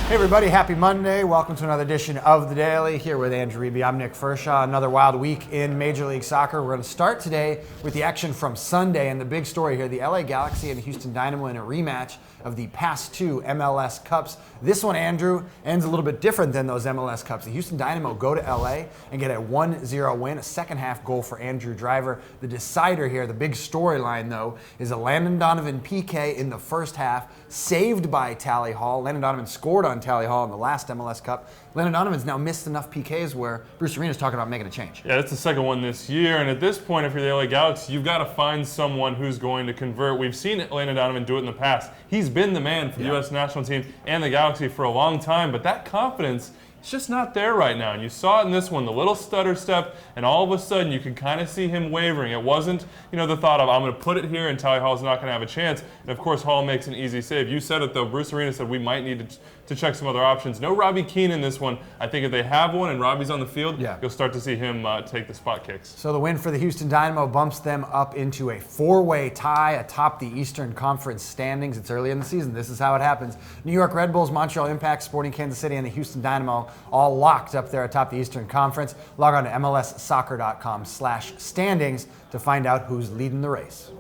Hey everybody, happy Monday. Welcome to another edition of The Daily. Here with Andrew Reeby. I'm Nick Fershaw. Another wild week in Major League Soccer. We're going to start today with the action from Sunday, and the big story here, the LA Galaxy and Houston Dynamo in a rematch of the past two MLS Cups. This one, Andrew, ends a little bit different than those MLS Cups. The Houston Dynamo go to LA and get a 1-0 win, a second half goal for Andrew Driver. The decider here, the big storyline though, is a Landon Donovan PK in the first half, saved by Tally Hall. Landon Donovan scored on Tally Hall in the last MLS Cup. Landon Donovan's now missed enough PKs where Bruce Arena's talking about making a change. Yeah, that's the second one this year, and at this point, if you're the LA Galaxy, you've got to find someone who's going to convert. We've seen Landon Donovan do it in the past. He's been the man for the U.S. national team and the Galaxy for a long time, but that confidence, it's just not there right now. And you saw it in this one, the little stutter step, and all of a sudden you could kind of see him wavering. It wasn't, the thought of, I'm going to put it here and Tally Hall's not going to have a chance. And of course, Hall makes an easy save. You said it though, Bruce Arena said we might need to check some other options. No Robbie Keane in this one. I think if they have one and Robbie's on the field, you'll start to see him take the spot kicks. So the win for the Houston Dynamo bumps them up into a four-way tie atop the Eastern Conference standings. It's early in the season. This is how it happens. New York Red Bulls, Montreal Impact, Sporting Kansas City, and the Houston Dynamo all locked up there atop the Eastern Conference. Log on to MLSsoccer.com/standings to find out who's leading the race.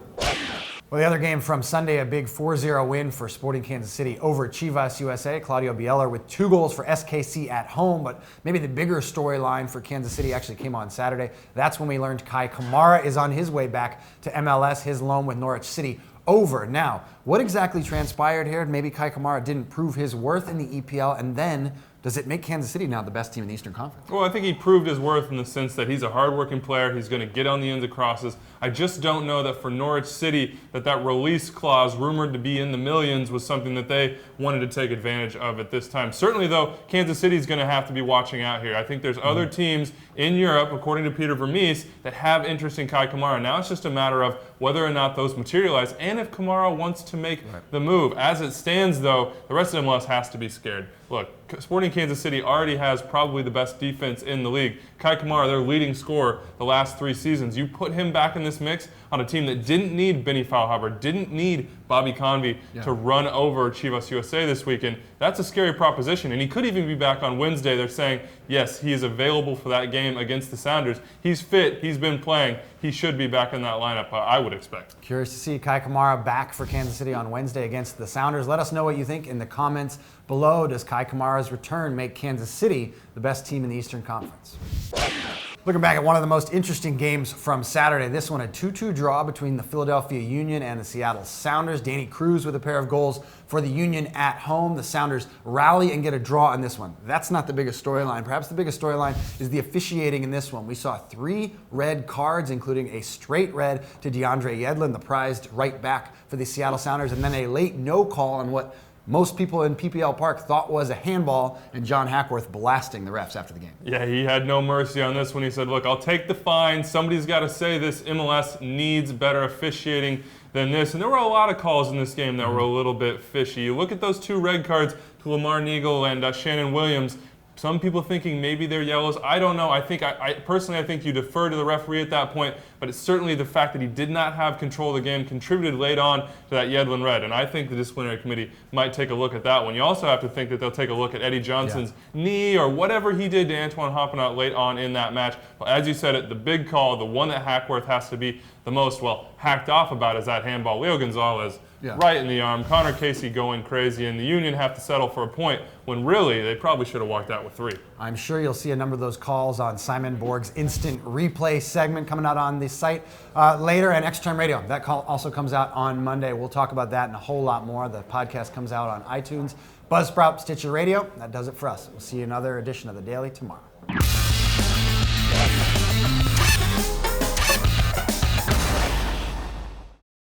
Well, the other game from Sunday, a big 4-0 win for Sporting Kansas City over Chivas USA. Claudio Bielsa with 2 goals for SKC at home, but maybe the bigger storyline for Kansas City actually came on Saturday. That's when we learned Kei Kamara is on his way back to MLS, his loan with Norwich City over. Now, what exactly transpired here? Maybe Kei Kamara didn't prove his worth in the EPL, and then does it make Kansas City now the best team in the Eastern Conference? Well, I think he proved his worth in the sense that he's a hardworking player. He's going to get on the ends of crosses. I just don't know that for Norwich City that release clause rumored to be in the millions was something that they wanted to take advantage of at this time. Certainly, though, Kansas City is going to have to be watching out here. I think there's other teams in Europe, according to Peter Vermees, that have interest in Kei Kamara. Now it's just a matter of whether or not those materialize and if Kamara wants to make the move. As it stands, though, the rest of MLS has to be scared. Look, Sporting Kansas City already has probably the best defense in the league. Kei Kamara, their leading scorer the last 3 seasons. You put him back in this mix on a team that didn't need Benny Feilhaber, didn't need Bobby Convey to run over Chivas USA this weekend. That's a scary proposition, and he could even be back on Wednesday. They're saying, yes, he is available for that game against the Sounders. He's fit. He's been playing. He should be back in that lineup, I would expect. Curious to see Kei Kamara back for Kansas City on Wednesday against the Sounders. Let us know what you think in the comments below. Does Kei Kamara's return make Kansas City the best team in the Eastern Conference? Looking back at one of the most interesting games from Saturday, this one a 2-2 draw between the Philadelphia Union and the Seattle Sounders. Danny Cruz with a pair of goals for the Union at home. The Sounders rally and get a draw in this one. That's not the biggest storyline. Perhaps the biggest storyline is the officiating in this one. We saw 3 red cards, including a straight red to DeAndre Yedlin, the prized right back for the Seattle Sounders, and then a late no call on what most people in PPL Park thought was a handball, and John Hackworth blasting the refs after the game. Yeah, he had no mercy on this one. He said, look, I'll take the fine. Somebody's got to say this MLS needs better officiating than this. And there were a lot of calls in this game that were a little bit fishy. You look at those 2 red cards to Lamar Neagle and Shannon Williams. Some people thinking maybe they're yellows. I don't know. I personally think you defer to the referee at that point, but it's certainly the fact that he did not have control of the game contributed late on to that Yedlin red. And I think the disciplinary committee might take a look at that one. You also have to think that they'll take a look at Eddie Johnson's knee or whatever he did to Antoine Hoppenot late on in that match. Well, as you said it, the big call, the one that Hackworth has to be the most, hacked off about is that handball. Leo Gonzalez right in the arm. Connor Casey going crazy, and the Union have to settle for a point when really they probably should have walked out with 3. I'm sure you'll see a number of those calls on Simon Borg's instant replay segment coming out on the site later, and Extra Time Radio. That call also comes out on Monday. We'll talk about that and a whole lot more. The podcast comes out on iTunes, Buzzsprout, Stitcher Radio. That does it for us. We'll see you in another edition of The Daily tomorrow.